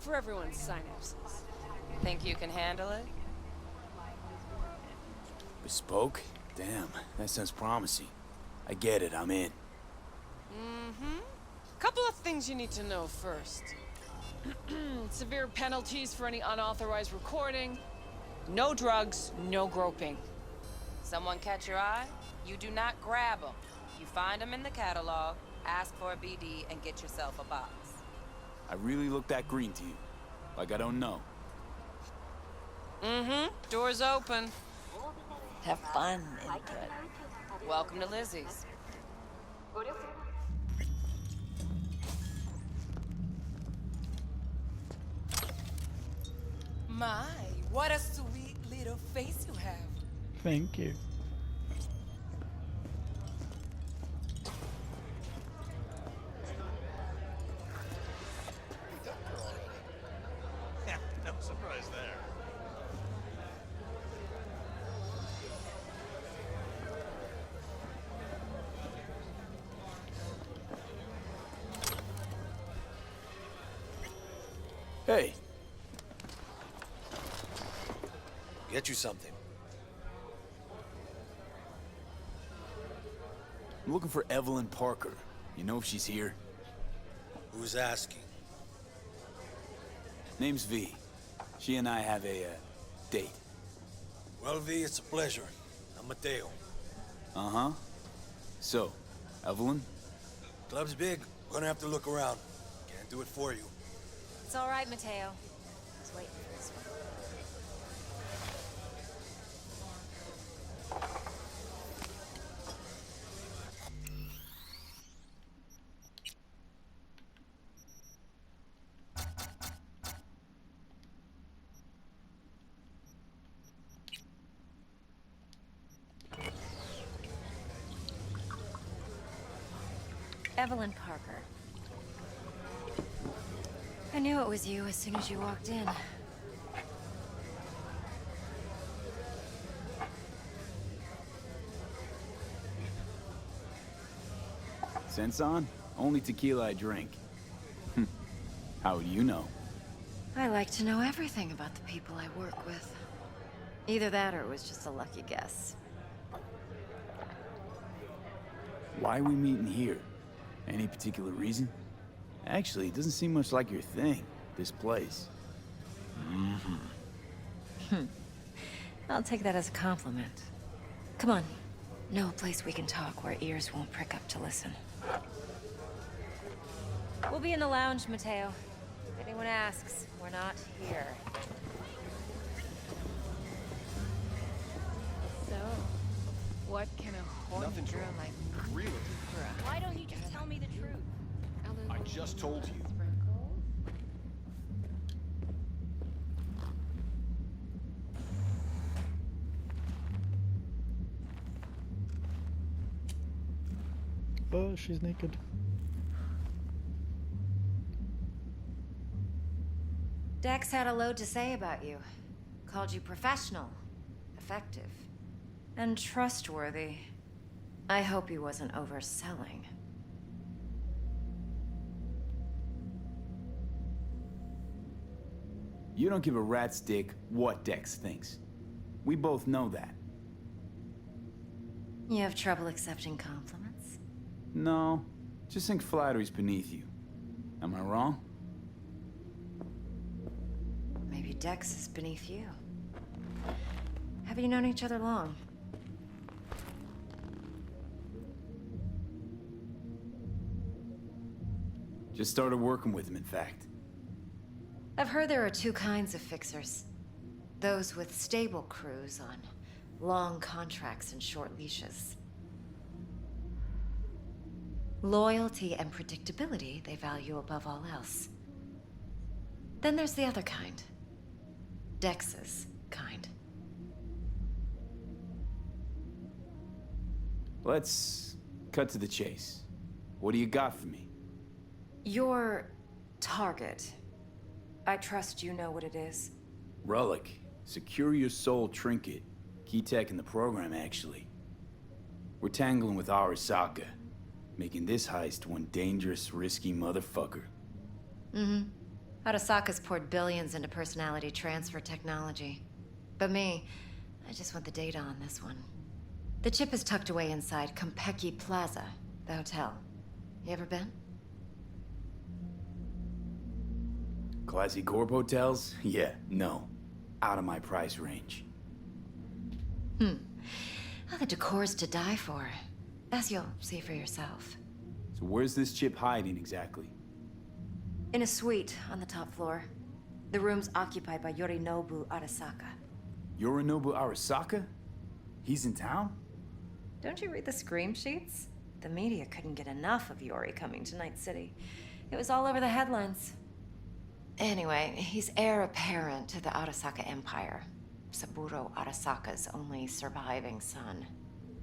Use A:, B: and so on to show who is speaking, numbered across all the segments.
A: for everyone's synapses.
B: Think you can handle it?
C: Bespoke? Damn, that sounds promising. I get it, I'm in.
A: Couple of things you need to know first. Severe penalties for any unauthorized recording. No drugs, no groping.
B: Someone catch your eye? You do not grab them. You find them in the catalog, ask for a BD, and get yourself a box.
C: I really look that green to you. Like I don't know.
B: Door's open.
D: Have fun, input.
B: Welcome to Lizzie's. My, what a sweet little face you have.
E: Thank you.
F: No surprise there.
C: Hey,
F: Get you something.
C: I'm looking for Evelyn Parker. You know if she's here?
F: Who's asking?
C: Name's V. She and I have a, date.
F: Well, V, it's a pleasure. I'm Mateo.
C: Uh-huh. So, Evelyn?
F: Club's big. Gonna have to look around. Can't do it for you.
D: It's all right, Mateo. Just waiting for this one. Evelyn Parker. I knew it was you as soon as you walked in.
C: Sense on? Only tequila I drink. How do you know?
D: I like to know everything about the people I work with. Either that or it was just a lucky guess.
C: Why are we meeting here? Any particular reason? Actually, it doesn't seem much like your thing, this place.
D: I'll take that as a compliment. Come on. Know a place we can talk where ears won't prick up to listen. We'll be in the lounge, Mateo. If anyone asks, we're not here.
A: So, what can a horny
G: Nothing's
A: girl
G: wrong.
A: like
G: Really?
D: Why don't you just tell me the truth?
G: I just told you.
E: Oh, she's naked.
D: Dex had a load to say about you. Called you professional, effective, and trustworthy. I hope he wasn't overselling.
C: You don't give a rat's dick what Dex thinks. We both know that.
D: You have trouble accepting compliments?
C: No, just think flattery's beneath you. Am I wrong?
D: Maybe Dex is beneath you. Have you known each other long?
C: Just started working with him, in fact.
D: I've heard there are two kinds of fixers. Those with stable crews on long contracts and short leashes. Loyalty and predictability they value above all else. Then there's the other kind. Dex's kind.
C: Let's cut to the chase. What do you got for me?
D: Your target. I trust you know what it is.
C: Relic. Secure your soul trinket. Key tech in the program, actually. We're tangling with Arasaka, making this heist one dangerous, risky motherfucker.
D: Arasaka's poured billions into personality transfer technology. But me, I just want the data on this one. The chip is tucked away inside Konpeki Plaza, the hotel. You ever been?
C: Classy corp hotels? Yeah, no. Out of my price range.
D: Well, the decor's to die for. As you'll see for yourself.
C: So where's this chip hiding exactly?
D: In a suite on the top floor. The room's occupied by Yorinobu Arasaka.
C: Yorinobu Arasaka? He's in town?
D: Don't you read the scream sheets? The media couldn't get enough of Yori coming to Night City. It was all over the headlines. Anyway, he's heir apparent to the Arasaka Empire. Saburo Arasaka's only surviving son.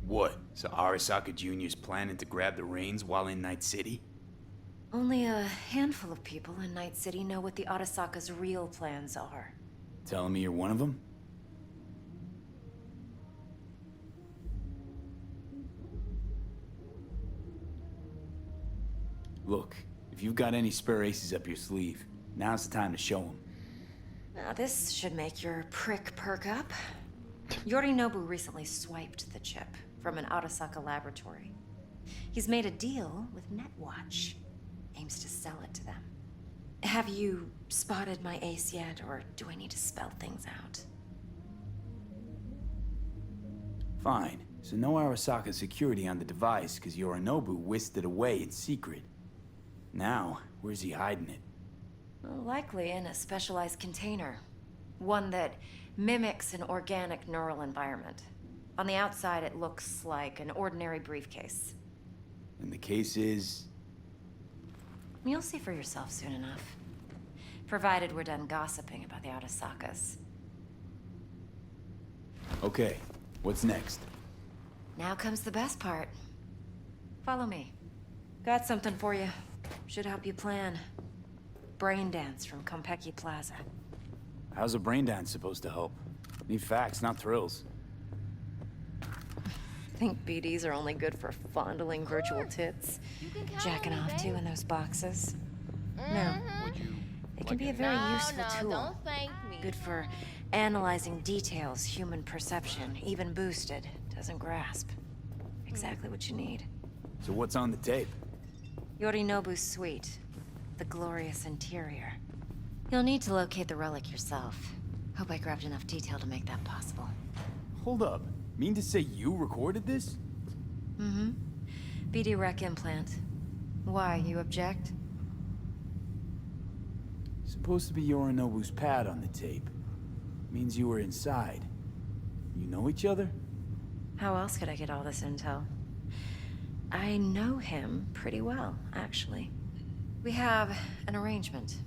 C: What? So Arasaka Jr.'s planning to grab the reins while in Night City?
D: Only a handful of people in Night City know what the Arasaka's real plans are.
C: Telling me you're one of them? Look, if you've got any spare aces up your sleeve, now's the time to show them.
D: Now, this should make your prick perk up. Yorinobu recently swiped the chip from an Arasaka laboratory. He's made a deal with Netwatch. Aims to sell it to them. Have you spotted my ace yet, or do I need to spell things out?
C: Fine. So no Arasaka security on the device because Yorinobu whisked it away in secret. Now, where's he hiding it?
D: Well, likely in a specialized container. One that mimics an organic neural environment. On the outside, it looks like an ordinary briefcase.
C: And the case is...
D: You'll see for yourself soon enough. Provided we're done gossiping about the Arasakas.
C: Okay, what's next?
D: Now comes the best part. Follow me. Got something for you. Should help you plan. Brain dance from Konpeki Plaza.
C: How's a brain dance supposed to help? Need facts, not thrills.
D: Think BDs are only good for fondling virtual tits? Jacking off to in those boxes? No.
G: Would you
D: It can be a very useful tool. Good for analyzing details human perception, even boosted, doesn't grasp. Exactly what you need.
C: So what's on the tape?
D: Yorinobu's suite. The glorious interior. You'll need to locate the relic yourself. Hope I grabbed enough detail to make that possible.
C: Hold up. Mean to say you recorded this?
D: Mm-hmm. BD rec implant. Why, you object?
C: Supposed to be Yorinobu's pad on the tape. Means you were inside. You know each other?
D: How else could I get all this intel? I know him pretty well, actually. We have an arrangement.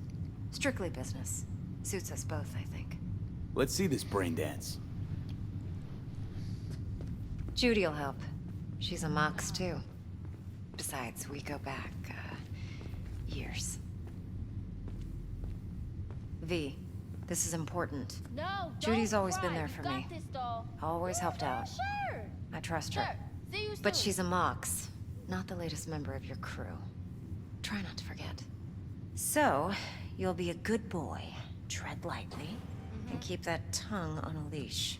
D: Strictly business. Suits us both, I think.
C: Let's see this brain dance.
D: Judy'll help. She's a Mox, too. Besides, we go back, years. V, this is important.
H: No,
D: Judy's always been there for me.
H: Doll.
D: Always helped out.
H: Sure.
D: I trust her.
H: Sure. See you
D: But
H: soon.
D: she's a Mox, not the latest member of your crew. Try not to forget. So, you'll be a good boy, tread lightly, and keep that tongue on a leash.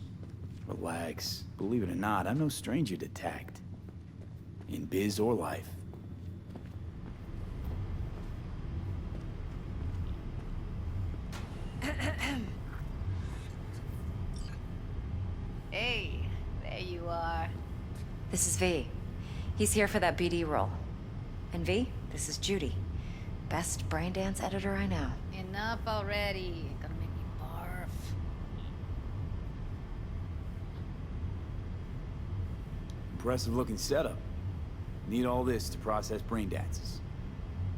C: Relax. Believe it or not, I'm no stranger to tact. In biz or life.
H: Hey, there you are.
D: This is V. He's here for that BD role. And V, this is Judy. Best brain dance editor I know.
H: Enough already. Gonna make me barf.
C: Impressive looking setup. Need all this to process brain dances.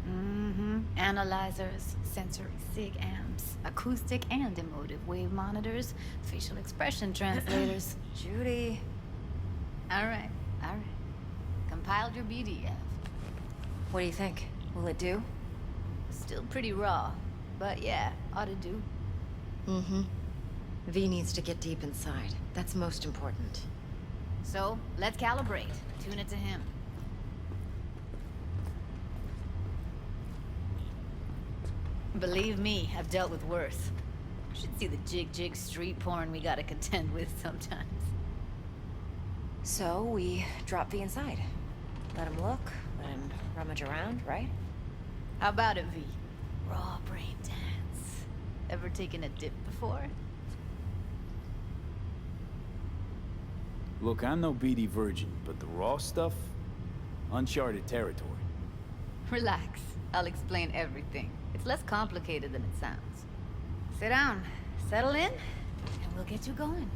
H: Mm-hmm. Analyzers, sensory sig amps, acoustic and emotive wave monitors, facial expression translators.
D: Judy.
H: All right. Compiled your BDF.
D: What do you think? Will it do?
H: Still pretty raw, but yeah, ought to do.
D: Mm-hmm. V needs to get deep inside. That's most important.
H: So, let's calibrate. Tune it to him. Believe me, I've dealt with worse. You should see the jig street porn we gotta contend with sometimes.
D: So we drop V inside. Let him look, let him rummage around, right?
H: How about it, V? Raw brain dance. Ever taken a dip before?
C: Look, I'm no BD virgin, but the raw stuff? Uncharted territory.
H: Relax. I'll explain everything. It's less complicated than it sounds. Sit down, settle in, and we'll get you going.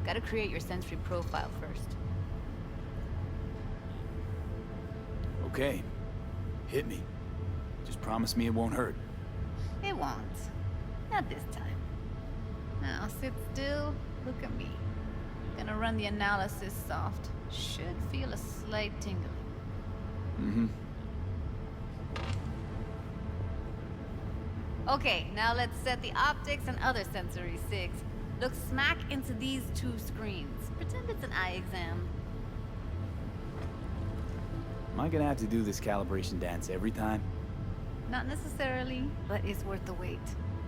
H: Gotta create your sensory profile first.
C: Okay. Hit me. Just promise me it won't hurt.
H: It won't. Not this time. Now sit still, look at me. Gonna run the analysis soft. Should feel a slight tingling.
C: Mm-hmm.
H: Okay, now let's set the optics and other sensory sigs. Look smack into these two screens. Pretend it's an eye exam.
C: Am I gonna have to do this calibration dance every time?
H: Not necessarily, but it's worth the wait.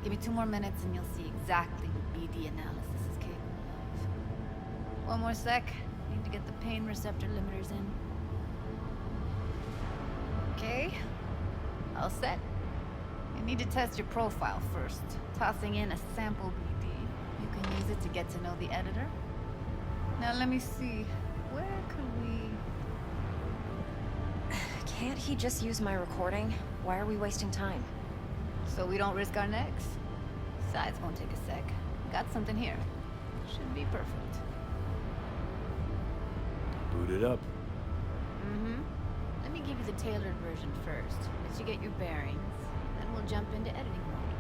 H: Give me 2 more minutes and you'll see exactly what BD analysis is capable of. 1 more sec. Need to get the pain receptor limiters in. Okay. All set. You need to test your profile first. Tossing in a sample BD. You can use it to get to know the editor. Now let me see. Where could we...
D: Can't he just use my recording? Why are we wasting time?
H: So we don't risk our necks? Besides, won't take a sec. Got something here. Should be perfect.
C: Boot it up.
H: Mm-hmm. Let me give you the tailored version first. Let you get your bearings. Then we'll jump into editing mode.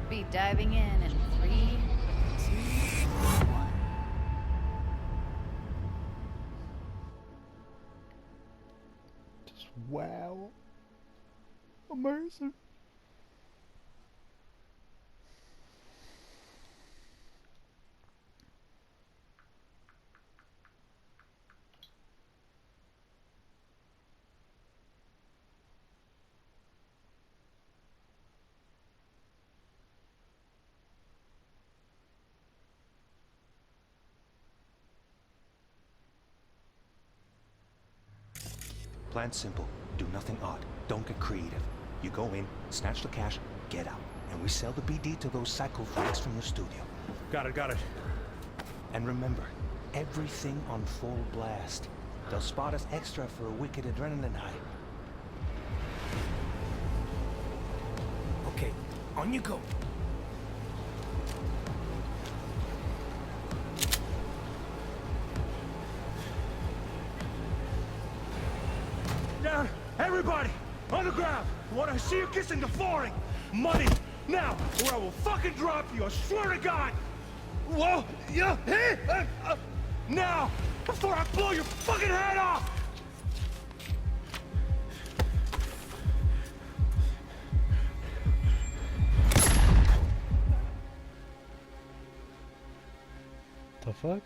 H: Be diving in 3, 2, 1.
E: Just wow. Immersive.
I: Plan simple. Do nothing odd. Don't get creative. You go in, snatch the cash, get out. And we sell the BD to those psycho freaks from the studio.
F: Got it.
I: And remember, everything on full blast. They'll spot us extra for a wicked adrenaline high. Okay, on you go.
F: Down! Everybody! On the ground! I want to see you kissing the flooring! Money! Now! Or I will fucking drop you! I swear to God! Whoa! Yeah! Hey! Now! Before I blow your fucking head off!
E: The fuck?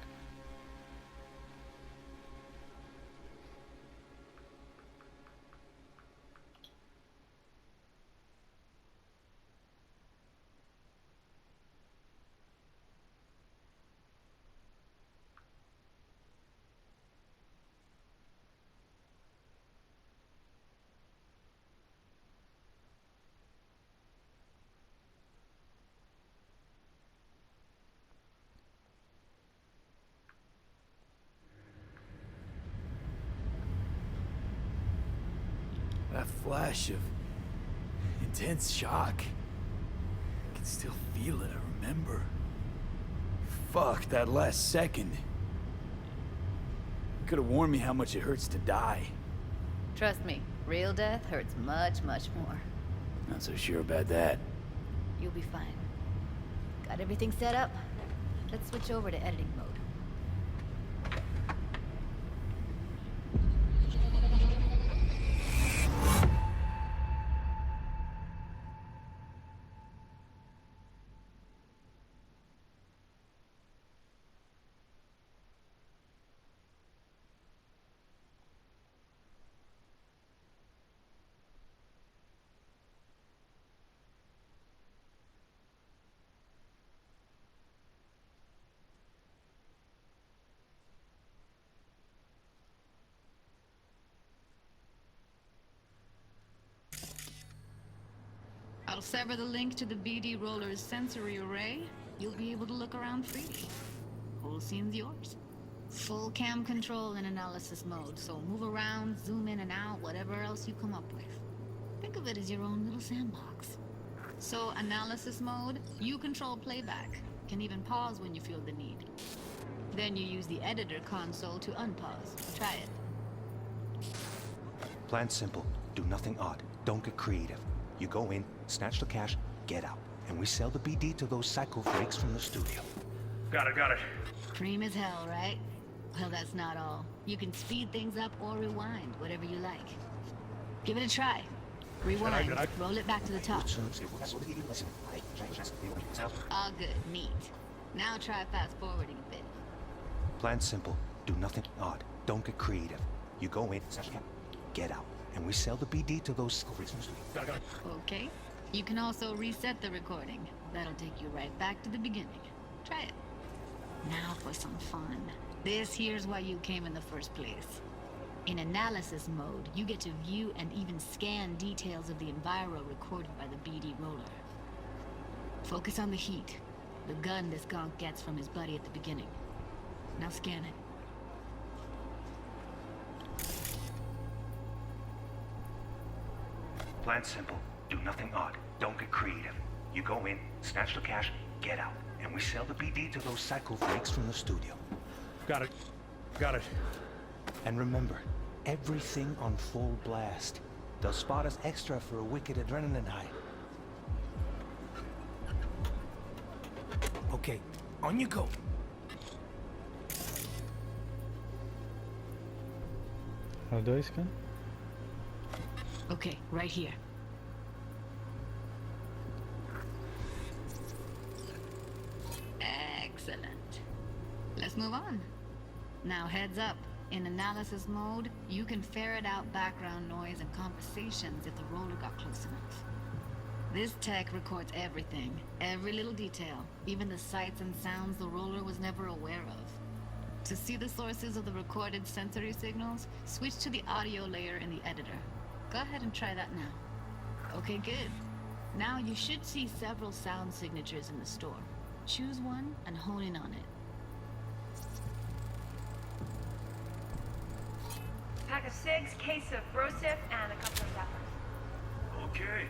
C: That flash of intense shock. I can still feel it, I remember. Fuck, that last second. You could have warned me how much it hurts to die.
H: Trust me, real death hurts much, much more.
C: Not so sure about that.
H: You'll be fine. Got everything set up? Let's switch over to editing mode. I'll sever the link to the BD roller's sensory array. You'll be able to look around freely. Whole scene's yours. Full cam control in analysis mode, so move around, zoom in and out, whatever else you come up with. Think of it as your own little sandbox. So, analysis mode, you control playback. Can even pause when you feel the need. Then you use the editor console to unpause. Try it.
I: Plan simple. Do nothing odd. Don't get creative. You go in, snatch the cash, get out. And we sell the BD to those psycho freaks from the studio.
F: Got it.
H: Cream as hell, right? Well, that's not all. You can speed things up or rewind, whatever you like. Give it a try. Rewind. Roll it back to the top. All good. Neat. Now try fast forwarding a bit.
I: Plan simple. Do nothing odd. Don't get creative. You go in, get out. And we sell the BD to those psycho freaks from the studio.
H: Okay. You can also reset the recording. That'll take you right back to the beginning. Try it. Now for some fun. This here's why you came in the first place. In analysis mode, you get to view and even scan details of the enviro recorded by the BD roller. Focus on the heat, the gun this gonk gets from his buddy at the beginning. Now scan it.
I: Plan simple. Do nothing odd. Don't get creative. You go in, snatch the cash, get out. And we sell the BD to those psycho freaks from the studio.
F: Got it.
I: And remember, everything on full blast. They'll spot us extra for a wicked adrenaline high.
C: Okay, on you go.
E: How do I scan?
H: Okay, right here. Excellent. Let's move on. Now heads up. In analysis mode, you can ferret out background noise and conversations if the roller got close enough. This tech records everything, every little detail, even the sights and sounds the roller was never aware of. To see the sources of the recorded sensory signals, switch to the audio layer in the editor. Go ahead and try that now. Okay, good. Now you should see several sound signatures in the store. Choose one and hone in on it.
J: Pack of cigs, case of Brosif, and a couple of zappers.
F: Okay.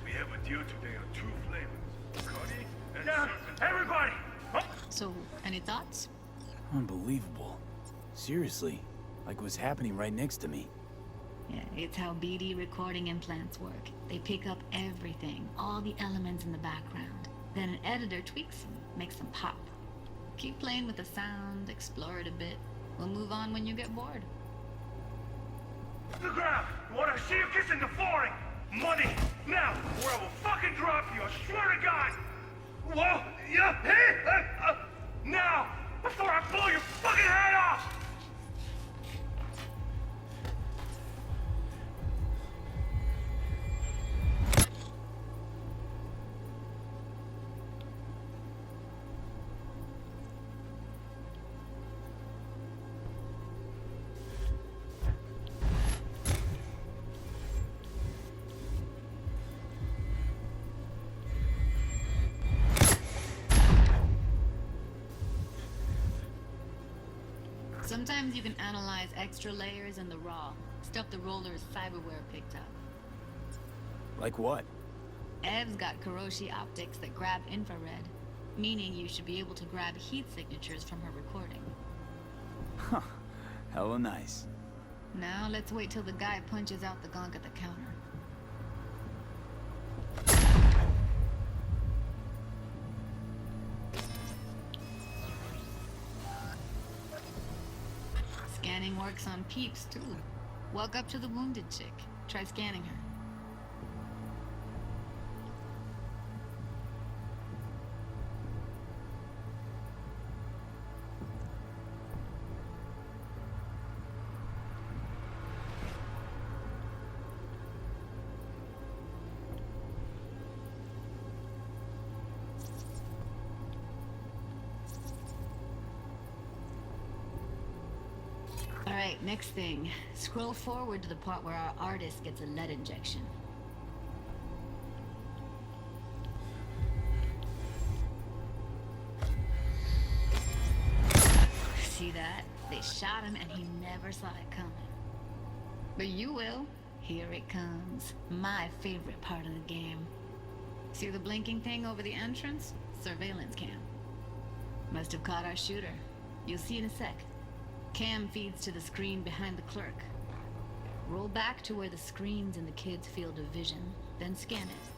F: We have a deal today on 2 flavors. Cody and now, everybody!
H: So, any thoughts?
C: Unbelievable. Seriously, like what's happening right next to me.
H: Yeah, it's how BD recording implants work. They pick up everything, all the elements in the background. Then an editor tweaks them, makes them pop. Keep playing with the sound, explore it a bit. We'll move on when you get bored.
F: The ground! Want to see you kissing the flooring! Money! Now! Or I will fucking drop you, I swear to God! Whoa! Yeah! Hey! Now! Before I blow your fucking head off!
H: Sometimes you can analyze extra layers in the raw, stuff the roller's cyberware picked up.
C: Like what?
H: Ev's got Kiroshi optics that grab infrared, meaning you should be able to grab heat signatures from her recording.
C: Huh. Hella nice.
H: Now let's wait till the guy punches out the gonk at the counter. Scanning works on peeps, too. Walk up to the wounded chick. Try scanning her. Alright, next thing. Scroll forward to the part where our artist gets a lead injection. they shot him and he never saw it coming. But you will. Here it comes. My favorite part of the game. See the blinking thing over the entrance? Surveillance cam. Must have caught our shooter. You'll see in a sec. Cam feeds to the screen behind the clerk. Roll back to where the screen's in the kid's field of vision, then scan it.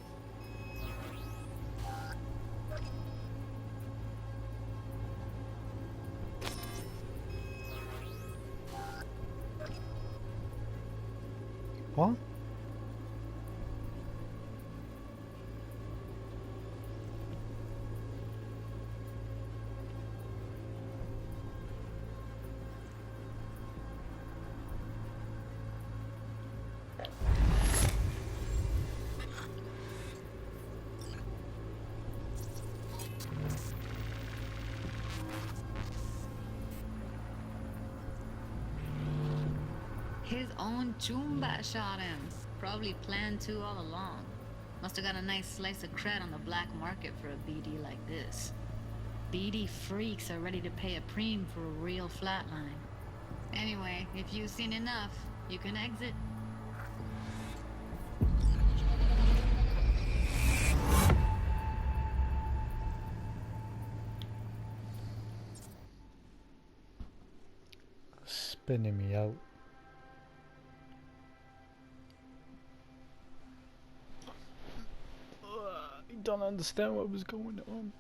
E: What?
H: His own Chumba shot him. Probably planned to all along. Must have got a nice slice of cred on the black market for a BD like this. BD freaks are ready to pay a preem for a real flatline. Anyway, if you've seen enough, you can exit.
E: Spinning me out. I don't understand what was going on.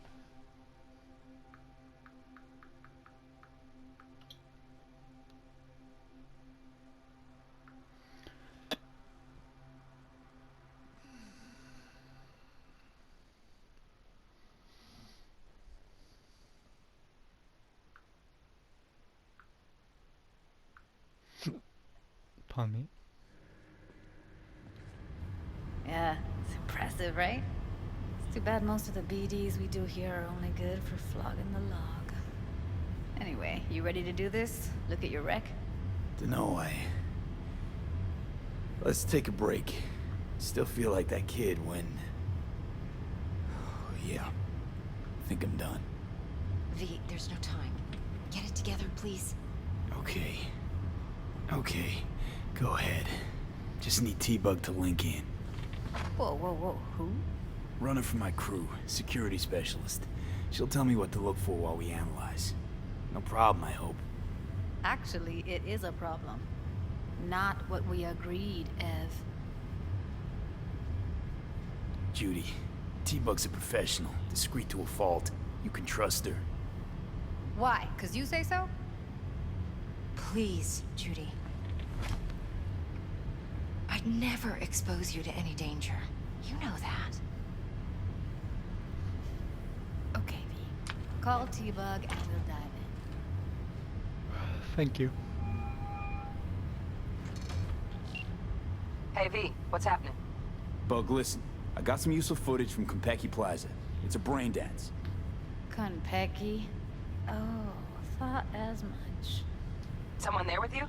E: Pardon me.
H: Yeah, it's impressive, right? It's too bad most of the BDs we do here are only good for flogging the log. Anyway, you ready to do this? Look at your rec?
C: Dunno, Let's take a break. Still feel like that kid when... Oh, yeah. I think I'm done.
D: V, there's no time. Get it together, please.
C: Okay. Okay. Go ahead. Just need T-Bug to link in.
H: Whoa, who?
C: Runner for my crew, security specialist. She'll tell me what to look for while we analyze. No problem, I hope.
H: Actually, it is a problem. Not what we agreed, Ev.
C: Judy, T-Bug's a professional, discreet to a fault. You can trust her.
H: Why? 'Cause you say so?
D: Please, Judy. I'd never expose you to any danger. You know that.
H: Okay, V. Call T-Bug and we'll dive in.
E: Thank you.
B: Hey, V, what's happening?
C: Bug, listen. I got some useful footage from Konpeki Plaza. It's a brain dance.
H: Konpeki? Oh, thought as much.
B: Someone there with you?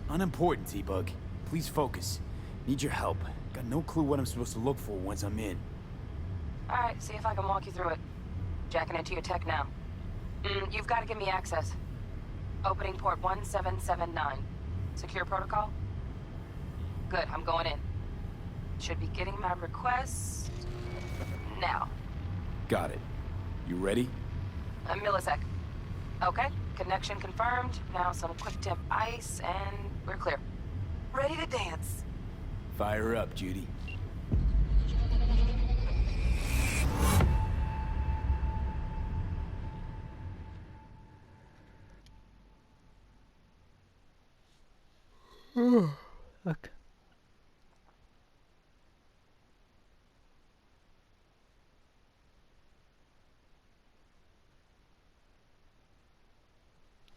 C: Unimportant, T-Bug. Please focus. Need your help. Got no clue what I'm supposed to look for once I'm in.
B: Alright, see if I can walk you through it. Jacking into your tech now. You've got to give me access. Opening port 1779. Secure protocol? Good, I'm going in. Should be getting my request... now.
C: Got it. You ready?
B: A millisec. Okay, connection confirmed. Now some quick tip ice, and we're clear. Ready to dance.
C: Fire up, Judy.
E: Look.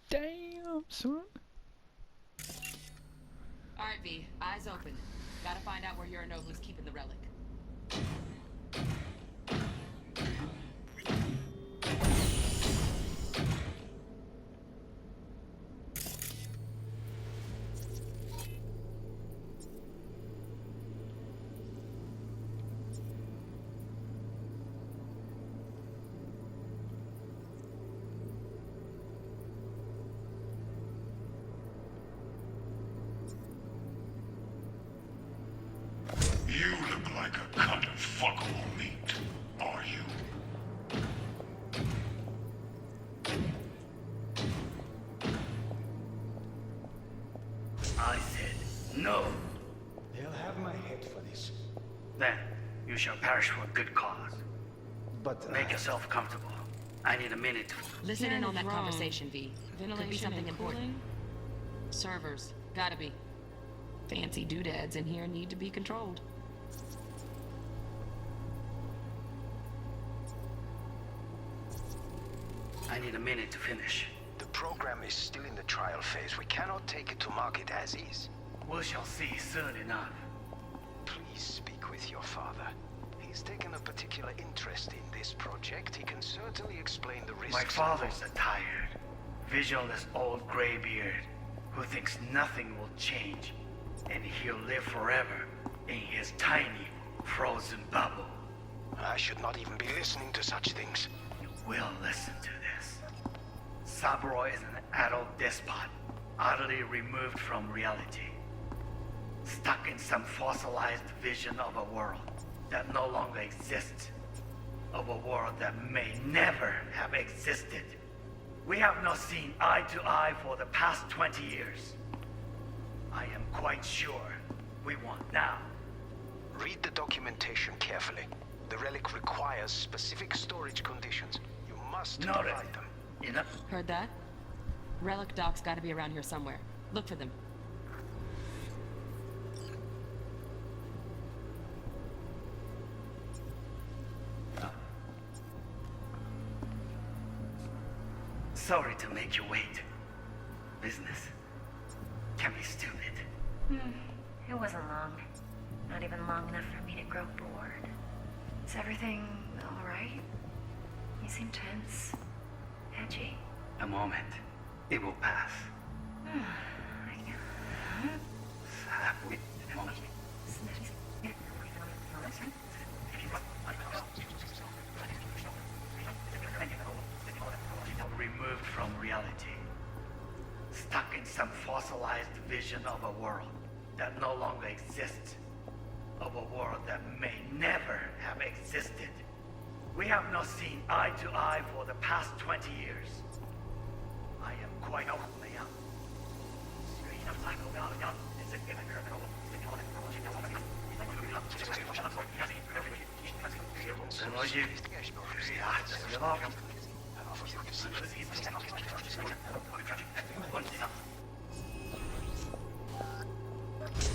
E: Damn, son.
B: Alright, V, eyes open. Gotta find out where Yorinobu's keeping the relic.
K: look like a cut of fuckable meat, are you?
L: I said no.
I: They'll have my head for this.
L: Then you shall perish for a good cause.
I: But
L: Make yourself comfortable. I need a minute.
M: Listen in on that
A: wrong.
M: conversation, V.
A: Ventilation
M: Could be something
A: and
M: important.
A: cooling?
M: Servers. Gotta be. Fancy doodads in here need to be controlled.
L: I need a minute to finish.
I: the program is still in the trial phase. We cannot take it to market as is.
L: We shall see soon enough.
I: Please speak with your father. He's taken a particular interest in this project. He can certainly explain the risks.
L: My father's a tired, visionless old graybeard who thinks nothing will change, and he'll live forever in his tiny, frozen bubble.
I: I should not even be listening to such things.
L: You will listen to this. Saburo is an adult despot, utterly removed from reality. Stuck in some fossilized vision of a world that no longer exists. Of a world that may never have existed. We have not seen eye to eye for the past 20 years. I am quite sure we want now.
I: Read the documentation carefully. The relic requires specific storage conditions. You must
L: Noted.
I: provide them.
L: Enough.
M: Heard that? Relic docs gotta be around here somewhere. Look for them.
L: Sorry to make you wait. Business can be stupid.
D: It wasn't long. Not even long enough for me to grow bored. Is everything all right? You seem tense. Edgy.
L: A moment. It will pass. Removed from reality. Stuck in some fossilized vision of a world that no longer exists. Of a world that may never have existed. We have not seen eye to eye for the past 20 years. I am quite open.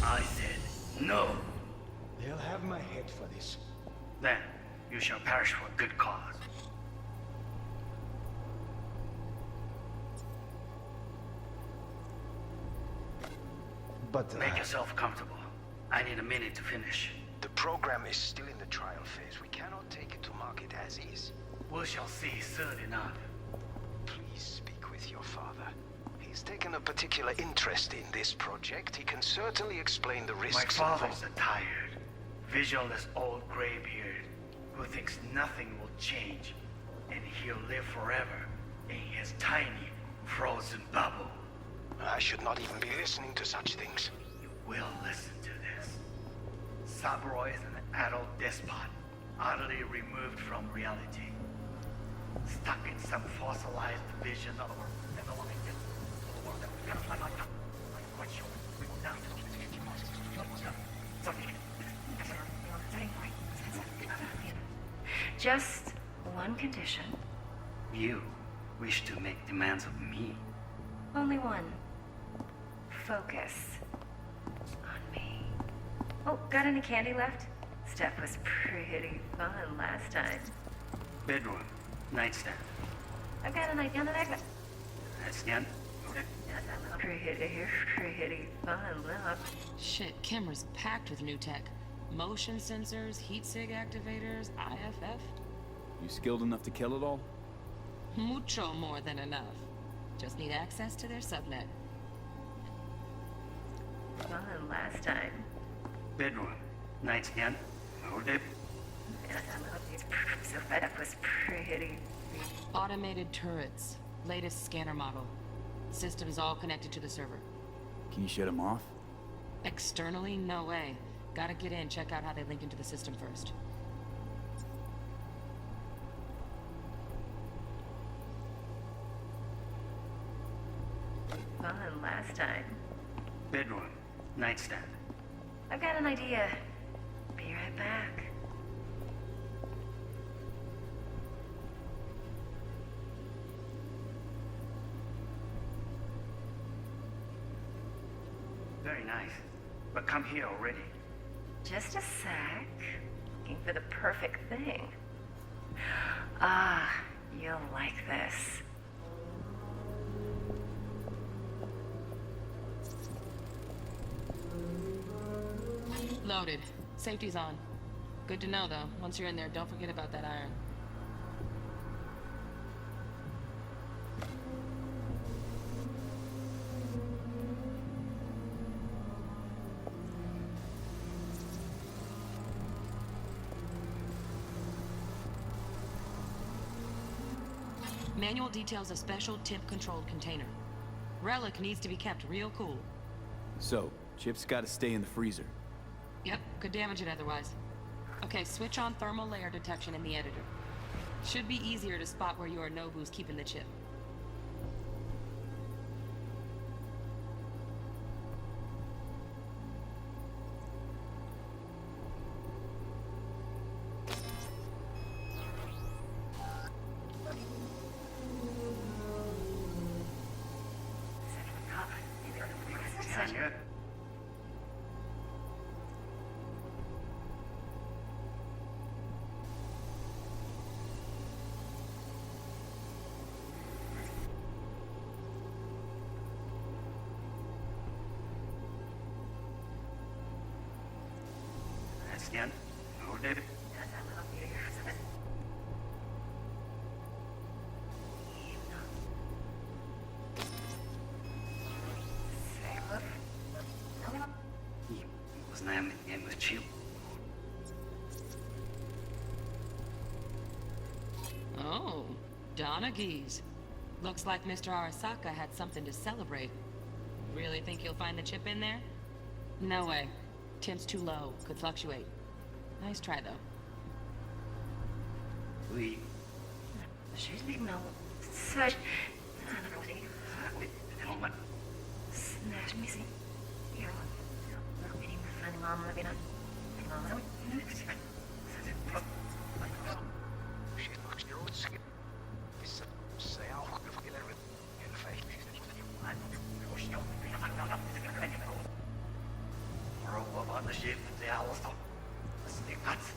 L: I said no.
I: They'll have my head for this.
L: Then you shall perish for a good cause.
I: But
L: Make yourself comfortable. I need a minute to finish.
I: the program is still in the trial phase. We cannot take it to market as is.
L: We shall see soon enough.
I: Please speak with your father. He's taken a particular interest in this project. He can certainly explain the
L: My
I: risks
L: father's
I: involved.
L: a tired, visionless old graybeard who thinks nothing will change, and he'll live forever in his tiny, frozen bubble.
I: I should not even be listening to such things.
L: You will listen to this. Saburo is an adult despot, utterly removed from reality. Stuck in some fossilized vision of a world that no longer exists. A world that we cannot find. I'm quite sure we will now.
D: Just one condition.
L: You wish to make demands of me.
D: Only one. Focus on me. Oh, got any candy left? Stuff was pretty fun last time.
L: Bedroom, nightstand.
D: I've got an idea on the next.
L: Nightstand.
D: Pretty fun. Well,
M: Shit, camera's packed with new tech. Motion sensors, heat sig activators, IFF.
C: You skilled enough to kill it all?
M: Mucho more than enough. Just need access to their subnet.
D: fun last time.
L: Bedroom, nightstand. Hold it.
D: So that was pretty.
M: Automated turrets. Latest scanner model. Systems all connected to the server.
C: Can you shut him off?
M: Externally, no way. Gotta get in, check out how they link into the system first.
J: Fun last time.
L: Bedroom. Nightstand.
J: I've got an idea. Be right back.
L: Very nice. But come here already.
J: Just a sec. Looking for the perfect thing. Ah, you'll like this.
M: Loaded. Safety's on. Good to know, though. Once you're in there, don't forget about that iron. Manual details a special temp-controlled container. Relic needs to be kept real cool.
C: So, Chip's gotta stay in the freezer.
M: Yep, could damage it otherwise. Okay, switch on thermal layer detection in the editor. Should be easier to spot where Yorinobu's keeping the chip.
L: Good. That's the end. Oh, David. Wasn't I in with you?
M: Oh, Donaghys. Looks like Mr. Arasaka had something to celebrate. Really think you'll find the chip in there? No way. Temp's too low. Could fluctuate. Nice try, though.
L: We...
J: Such...
L: Roll up on the ship, the owls stop. Snake nuts.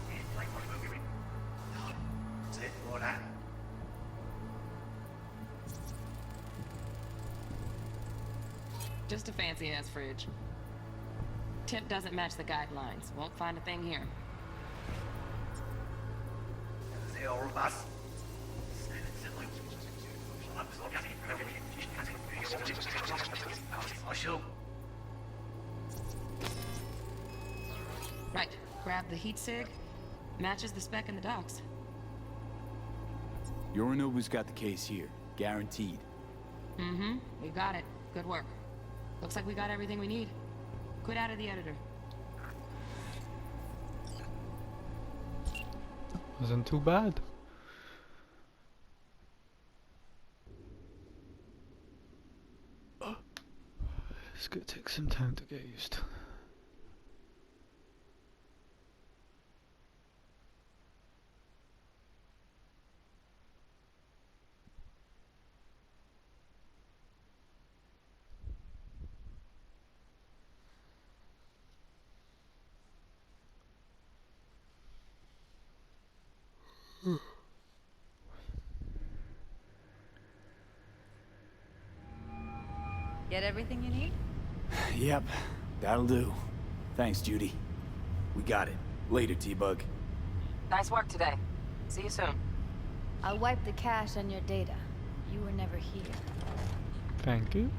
L: It's like what movie we... Say what I...
M: Just a fancy-ass fridge. Temp doesn't match the guidelines. Won't find a thing here.
L: The old bus.
M: Right. Grab the heat sig. Matches the spec in the docks.
C: Yorinobu's got the case here. Guaranteed.
M: Mm-hmm. We got it. Good work. Looks like we got everything we need. Quit out of the editor.
E: Wasn't too bad. It's gonna take some time to get used to.
H: Get everything you need?
C: Yep, that'll do. Thanks, Judy. We got it. Later, T-Bug.
B: Nice work today. See you soon.
H: I'll wipe the cache on your data. You were never here.
E: Thank you.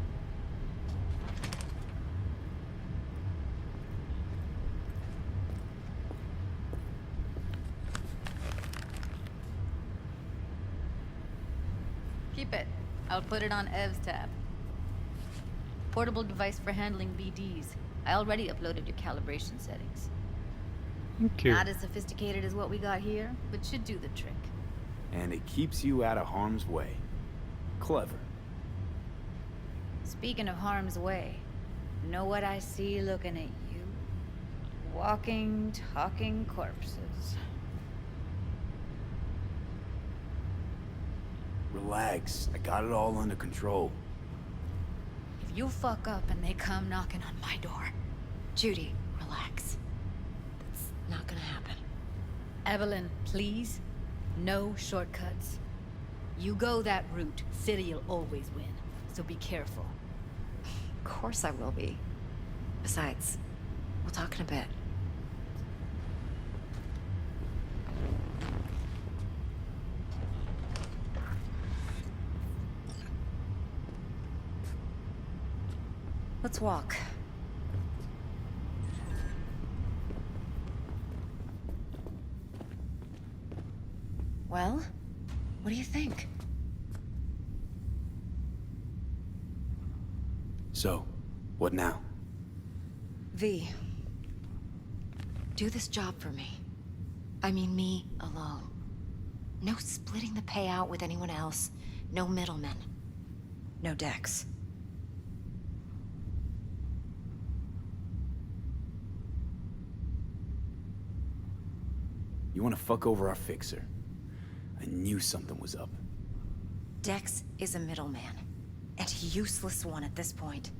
H: Keep it. I'll put it on Ev's tab. Portable device for handling BDs. I already uploaded your calibration settings.
E: Thank you.
H: Not as sophisticated as what we got here, but should do the trick.
C: And it keeps you out of harm's way. Clever.
H: Speaking of harm's way, know what I see looking at you? Walking, talking corpses.
C: Relax. I got it all under control.
H: If you fuck up and they come knocking on my door,
D: Judy, relax. That's not gonna happen.
H: Evelyn, please, no shortcuts. You go that route, City'll always win, so be careful.
D: Of course I will be. Besides, we'll talk in a bit. Let's walk. Well, what do you think?
C: So, what now?
D: V, do this job for me. I mean me alone. No splitting the payout with anyone else. No middlemen. No Dex.
C: You wanna fuck over our fixer? I knew something was up.
D: Dex is a middleman. And a useless one at this point.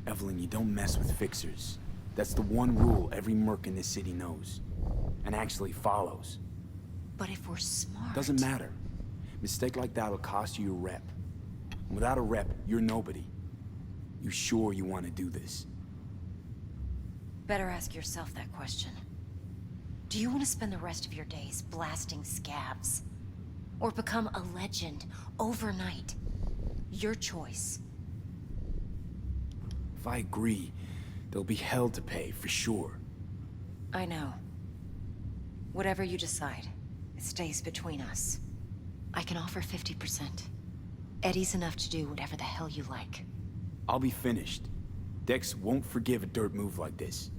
C: Evelyn, you don't mess with fixers. That's the one rule every merc in this city knows. And actually follows.
D: But if we're smart...
C: Doesn't matter. Mistake like that'll cost you your rep. And without a rep, you're nobody. You sure you want to do this?
D: Better ask yourself that question. Do you want to spend the rest of your days blasting scabs? Or become a legend overnight? Your choice.
C: If I agree, there'll be hell to pay, for sure.
D: I know. Whatever you decide, it stays between us. I can offer 50%. Eddie's enough to do whatever the hell you like.
C: I'll be finished. Dex won't forgive a dirt move like this.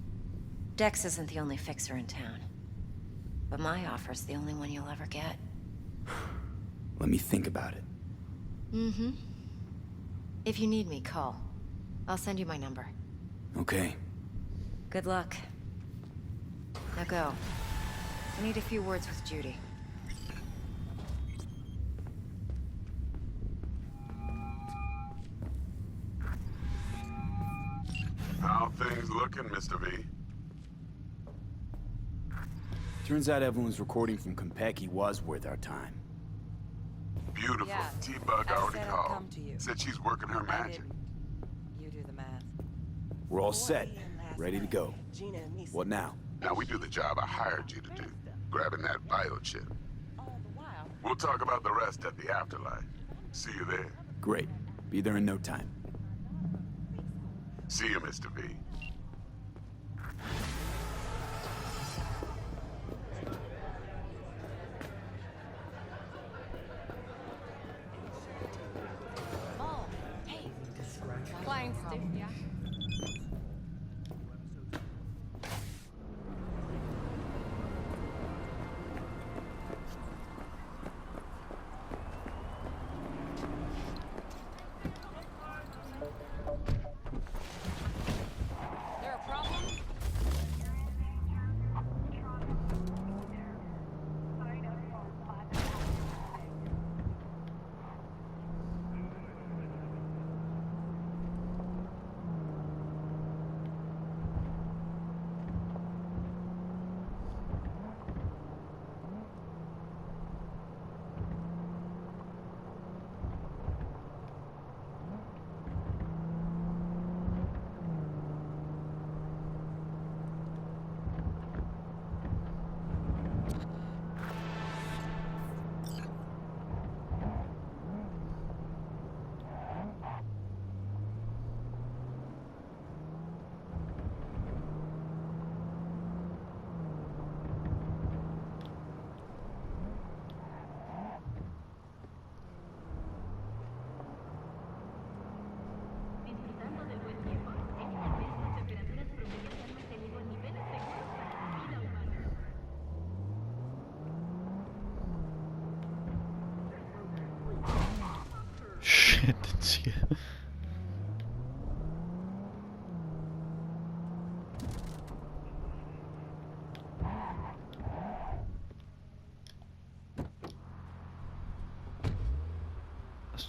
D: Dex isn't the only fixer in town. But my offer's the only one you'll ever get.
C: Let me think about it.
D: Mm-hmm. If you need me, call. I'll send you my number.
C: Okay.
D: Good luck. Now go. I need a few words with Judy.
K: How things looking, Mr. V?
C: Turns out Evelyn's recording from Konpeki was worth our time.
K: Beautiful.
A: Yeah,
K: T-Bug
A: I
K: already
A: said I'd
K: called.
A: come to you.
K: Said she's working her
A: I
K: magic.
A: didn't. You do the math.
C: We're all set. Ready to go. What now?
K: Now we do the job I hired you to do. Grabbing that biochip.
A: All the while.
K: We'll talk about the rest at the afterlife. See you there.
C: Great. Be there in no time.
K: See you, Mr. V.
A: Oh, hey. Flying stick, yeah? There a problem?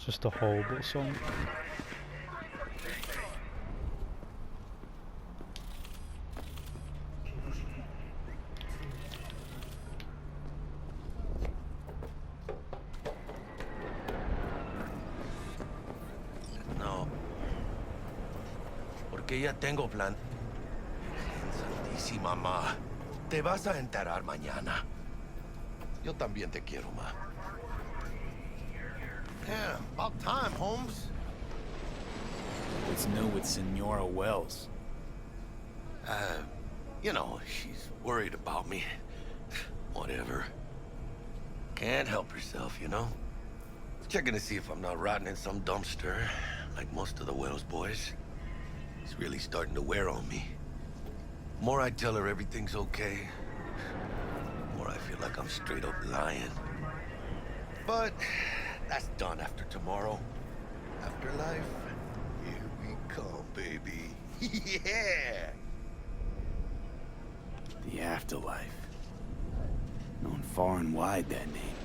E: just a horrible song.
N: No. Porque ya tengo plan. Santísima ma. Te vas a enterar mañana. Yo también te quiero, ma. Yeah, about time, Holmes.
C: What's new with Senora Wells?
N: You know, she's worried about me. Whatever. Can't help herself, you know? Checking to see if I'm not rotting in some dumpster, like most of the Wells boys. It's really starting to wear on me. The more I tell her everything's okay, the more I feel like I'm straight up lying. But that's done after tomorrow. Afterlife, here we come, baby. Yeah!
C: The afterlife. Known far and wide, that name.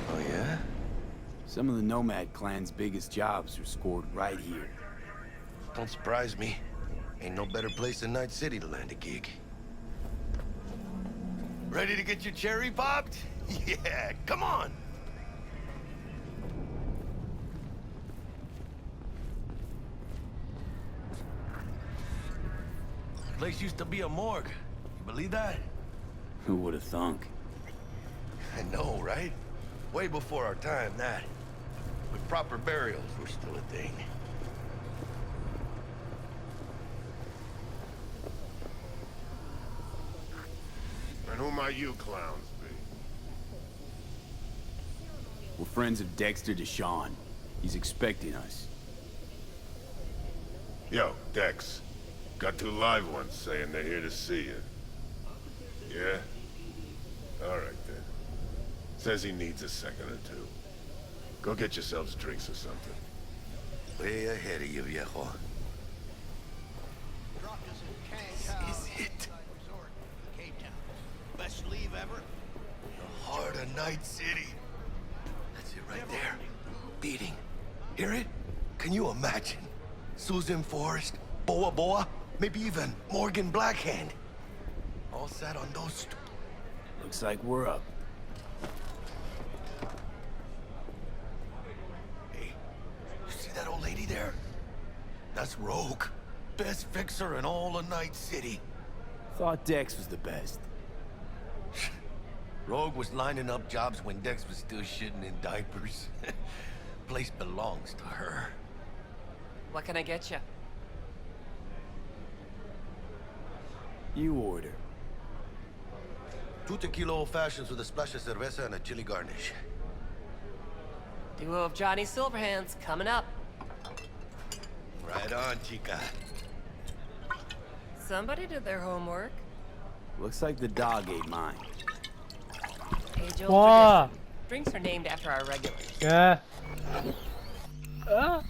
N: Oh, yeah?
C: Some of the Nomad clan's biggest jobs are scored right here.
N: Don't surprise me. Ain't no better place than Night City to land a gig. Ready to get your cherry popped? Yeah, come on! Place used to be a morgue. You believe that?
C: Who would have thunk?
N: I know, right? Way before our time, that. When proper burials were still a thing.
K: And who might you clowns be?
C: We're friends of Dexter Deshawn. He's expecting us.
K: Yo, Dex. Got two live ones saying they're here to see you. Yeah? Alright then. Says he needs a second or two. Go get yourselves drinks or something.
N: Way ahead of you, viejo. This is it.
O: Best leave ever.
N: The heart of Night City. That's it right there. Beating. Hear it? Can you imagine? Susan Forrest, Boa Boa, maybe even Morgan Blackhand. All sat on those
C: Looks like we're up.
N: Hey, you see that old lady there? That's Rogue. Best fixer in all of Night City.
C: Thought Dex was the best.
N: Rogue was lining up jobs when Dex was still shitting in diapers. Place belongs to her.
A: What can I get you?
C: You order.
N: 2 tequila old fashions with a splash of cerveza and a chili garnish.
A: Duo of Johnny Silverhands coming up.
N: Right on, chica.
A: Somebody did their homework.
C: Looks like the dog ate mine.
A: Age-old
E: Wow.
A: tradition. Drinks are named after our regulars.
E: Yeah. Ah.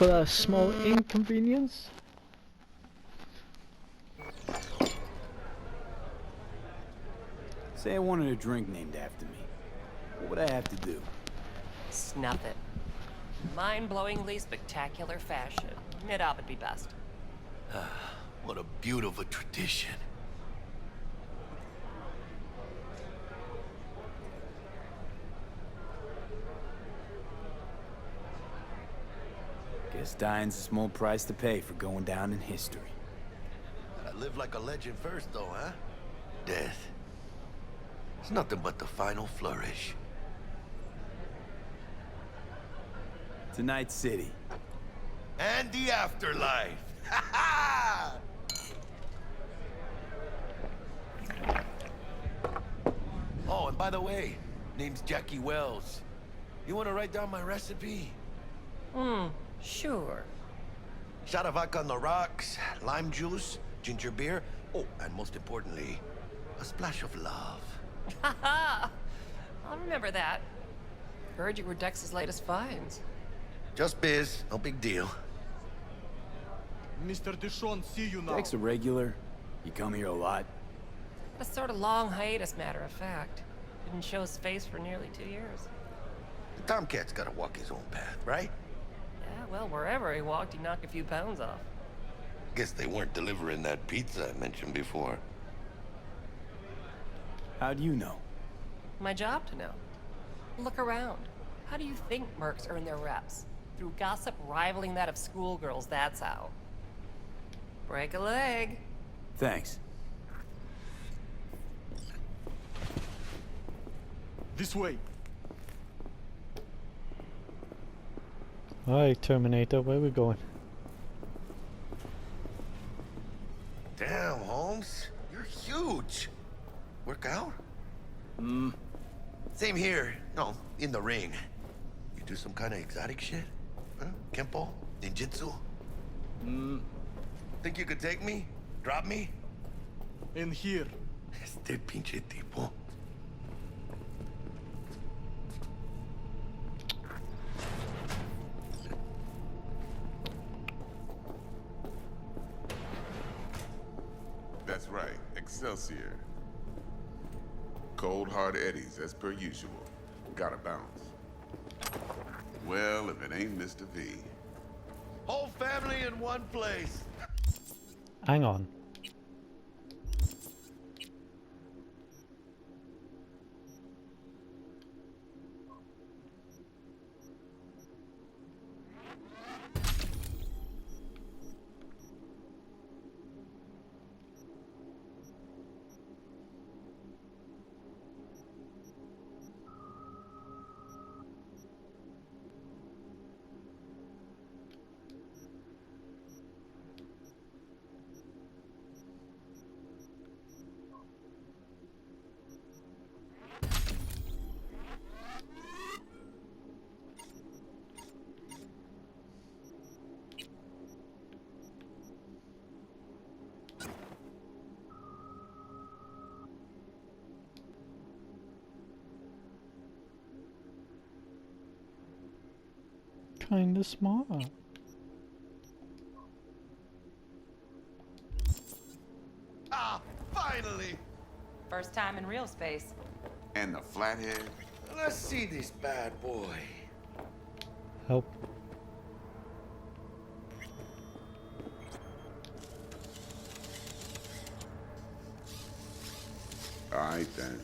E: for that small inconvenience.
C: Say I wanted a drink named after me. What would I have to do?
O: Snuff it. Mind-blowingly spectacular fashion. Mid-op would be best.
N: What a beautiful tradition.
C: Guess dying's a small price to pay for going down in history.
N: Gotta live like a legend first, though, huh? Death. It's nothing but the final flourish.
C: Night City.
N: And the afterlife. Ha ha! Oh, and by the way, name's Jackie Wells. You want to write down my recipe?
O: Sure.
N: Shot of vodka on the rocks, lime juice, ginger beer. Oh, and most importantly, a splash of love.
O: Haha! I'll remember that. Heard you were Dex's latest finds.
N: Just biz, no big deal.
F: Mr. Dishon, see you now.
C: Dex a regular? You come here a lot?
O: A sort of long hiatus, matter of fact. Didn't show his face for nearly 2 years.
N: The Tomcat's gotta walk his own path, right?
O: Yeah, well, wherever he walked, he knocked a few pounds off.
N: Guess they weren't delivering that pizza I mentioned before.
C: How do you know?
O: My job to know. Look around. How do you think mercs earn their reps? Through gossip rivaling that of schoolgirls, that's how. Break a leg.
C: Thanks.
F: This way.
E: Alright, Terminator, where are we going?
N: Damn, Holmes. You're huge. Work out? Same here. No, in the ring. You do some kind of exotic shit? Huh? Kempo? Ninjutsu? Think you could take me? Drop me?
F: In here.
N: Este pinche tipo.
P: That's right, Excelsior. Cold hard eddies, as per usual. Gotta bounce. Well, if it ain't Mr. V.
N: Whole family in one place.
E: Hang on. Kinda smart.
P: Ah, finally!
O: First time in real space.
P: And the flathead?
N: Let's see this bad boy.
E: Help.
P: All right, then.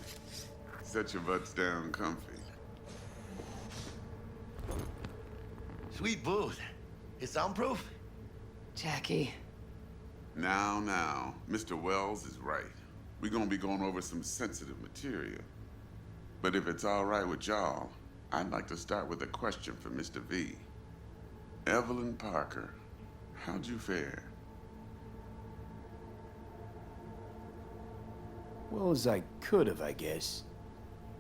P: Set your butts down comfy.
N: Sweet booth. It's soundproof?
O: Jackie.
P: Now, Mr. Wells is right. We're gonna be going over some sensitive material. But if it's all right with y'all, I'd like to start with a question for Mr. V. Evelyn Parker, how'd you fare?
C: Well, as I could have, I guess.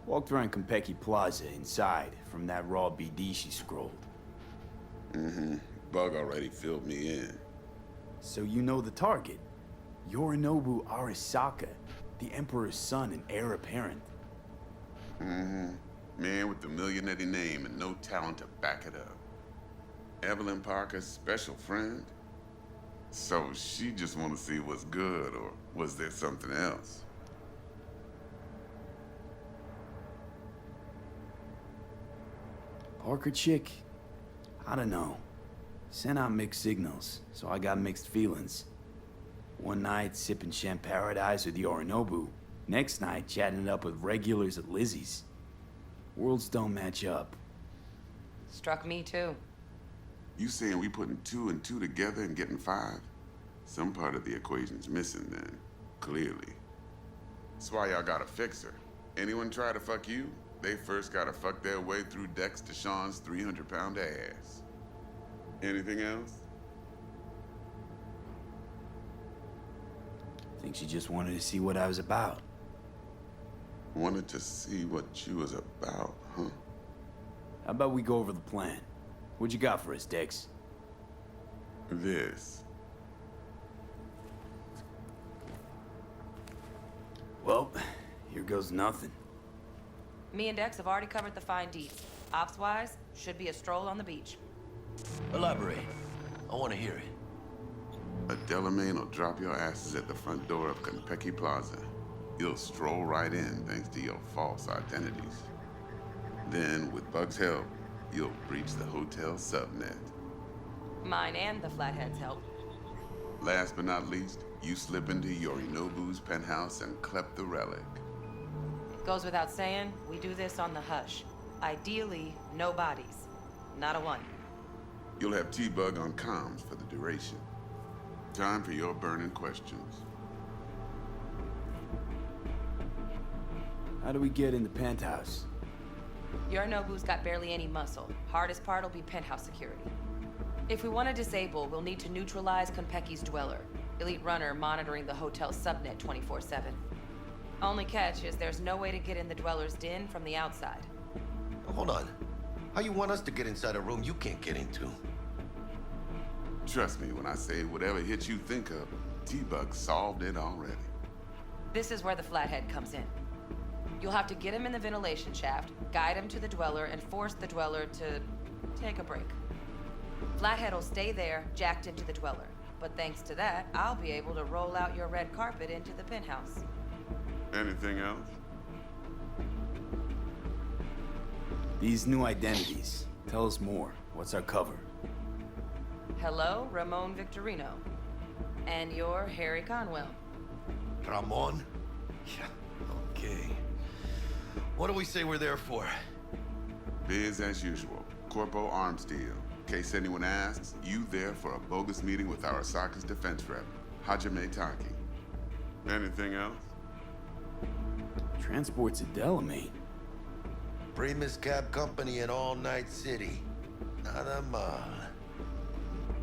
C: Walked around Konpeki Plaza inside from that raw BD she scrolled.
P: Bug already filled me in.
C: So you know the target. Yorinobu Arasaka, the Emperor's son and heir apparent.
P: Man with the millionaire name and no talent to back it up. Evelyn Parker's special friend? So she just want to see what's good, or was there something else?
C: Parker chick? I don't know. Sent out mixed signals, so I got mixed feelings. One night, sipping Champaradise with Yorinobu. Next night, chatting it up with regulars at Lizzie's. Worlds don't match up.
B: Struck me too.
P: You saying we putting 2 and 2 together and getting 5? Some part of the equation's missing then, clearly. That's why y'all gotta fix her. Anyone try to fuck you, they first gotta fuck their way through Dex Deshawn's 300-pound ass. Anything else?
C: Think she just wanted to see what I was about.
P: Wanted to see what you was about, huh?
C: How about we go over the plan? What you got for us, Dex?
P: This.
C: Well, here goes nothing.
B: Me and Dex have already covered the fine deets. Ops-wise, should be a stroll on the beach.
N: Elaborate. I want to hear it.
P: A Delamain will drop your asses at the front door of Konpeki Plaza. You'll stroll right in thanks to your false identities. Then, with Bug's help, you'll breach the hotel subnet.
B: Mine and the Flathead's help.
P: Last but not least, you slip into Yorinobu's penthouse and clep the relic.
B: Goes without saying, we do this on the hush. Ideally, no bodies. Not a one.
P: You'll have T-Bug on comms for the duration. Time for your burning questions.
C: How do we get in the penthouse?
B: Yorinobu's got barely any muscle. Hardest part will be penthouse security. If we want to disable, we'll need to neutralize Konpeki's dweller. Elite runner monitoring the hotel subnet 24/7. Only catch is there's no way to get in the dweller's den from the outside.
N: Hold on. How you want us to get inside a room you can't get into?
P: Trust me when I say whatever hit you think of, T-Bug solved it already.
B: This is where the Flathead comes in. You'll have to get him in the ventilation shaft, guide him to the dweller, and force the dweller to take a break. Flathead will stay there, jacked into the dweller. But thanks to that, I'll be able to roll out your red carpet into the penthouse.
P: Anything else?
C: These new identities. Tell us more. What's our cover?
B: Hello, Ramon Victorino. And you're Harry Conwell.
N: Ramon? Yeah, okay. What do we say we're there for?
P: Biz as usual. Corpo arms deal. In case anyone asks, you there for a bogus meeting with Arasaka's defense rep, Hajime Taki. Anything else?
C: Transport's a Delamain.
N: Primus Cab Company in All Night City. Nada mal.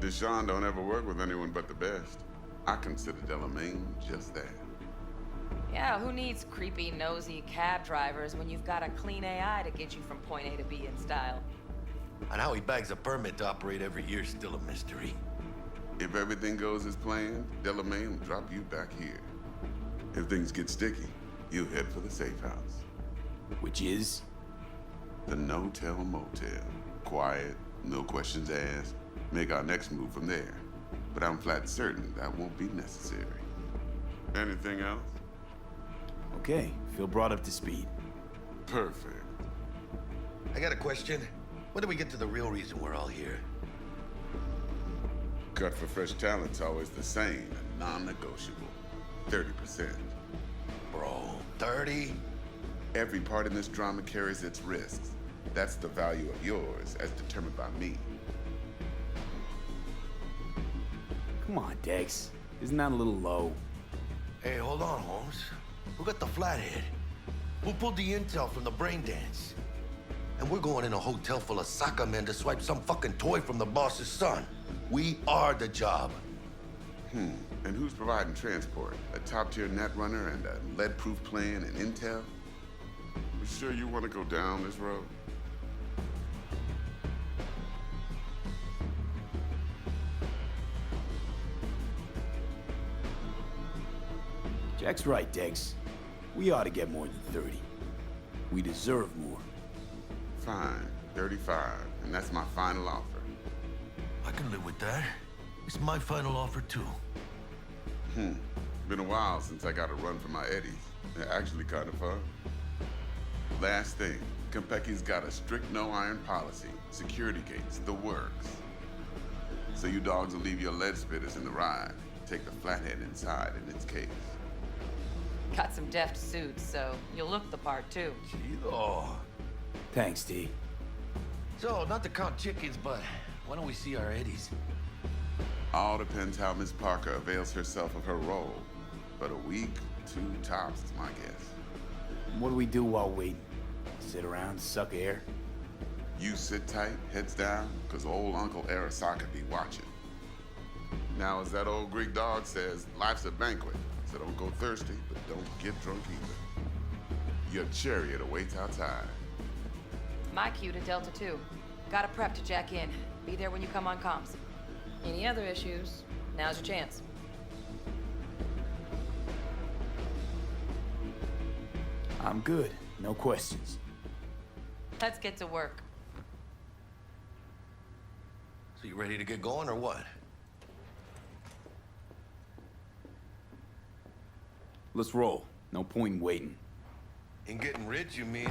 P: Deshawn don't ever work with anyone but the best. I consider Delamain just that.
B: Yeah, who needs creepy, nosy cab drivers when you've got a clean AI to get you from point A to B in style?
N: And how he bags a permit to operate every year is still a mystery.
P: If everything goes as planned, Delamain will drop you back here. If things get sticky, you'll head for the safe house.
C: Which is?
P: The no-tell motel. Quiet, no questions asked. Make our next move from there. But I'm flat certain that won't be necessary. Anything else?
C: Okay, feel brought up to speed.
P: Perfect.
N: I got a question. When do we get to the real reason we're all here?
P: Cut for fresh talent's always the same and non-negotiable. 30%.
N: Bro, 30?
P: Every part in this drama carries its risks. That's the value of yours, as determined by me.
C: Come on, Dex. Isn't that a little low?
N: Hey, hold on, Holmes. Who got the Flathead? Who pulled the intel from the brain dance? And we're going in a hotel full of soccer men to swipe some fucking toy from the boss's son. We are the job.
P: And who's providing transport? A top-tier net runner and a lead-proof plan and intel? You sure you want to go down this road?
C: Jack's right, Dex. We ought to get more than 30. We deserve more.
P: Fine, 35, and that's my final offer.
N: I can live with that. It's my final offer, too.
P: Been a while since I got a run for my eddies. They're actually kind of fun. Last thing, Konpeki's got a strict no-iron policy. Security gates, the works. So you dogs will leave your lead spitters in the ride. Take the flathead inside in its case.
B: Got some deft suits, so you'll look the part, too.
N: Chido.
C: Thanks, D.
N: So, not to count chickens, but why don't we see our eddies?
P: All depends how Miss Parker avails herself of her role. But a week, 2 tops is my guess.
C: What do we do while waiting? Sit around, suck air?
P: You sit tight, heads down, because old Uncle Arasaka be watching. Now, as that old Greek dog says, life's a banquet, so don't go thirsty, but don't get drunk either. Your chariot awaits outside.
B: My cue to Delta 2. Gotta prep to jack in. Be there when you come on comms. Any other issues, now's your chance.
C: I'm good. No questions.
B: Let's get to work.
N: So you ready to get going, or what?
C: Let's roll. No point in waiting.
N: In getting rich, you mean?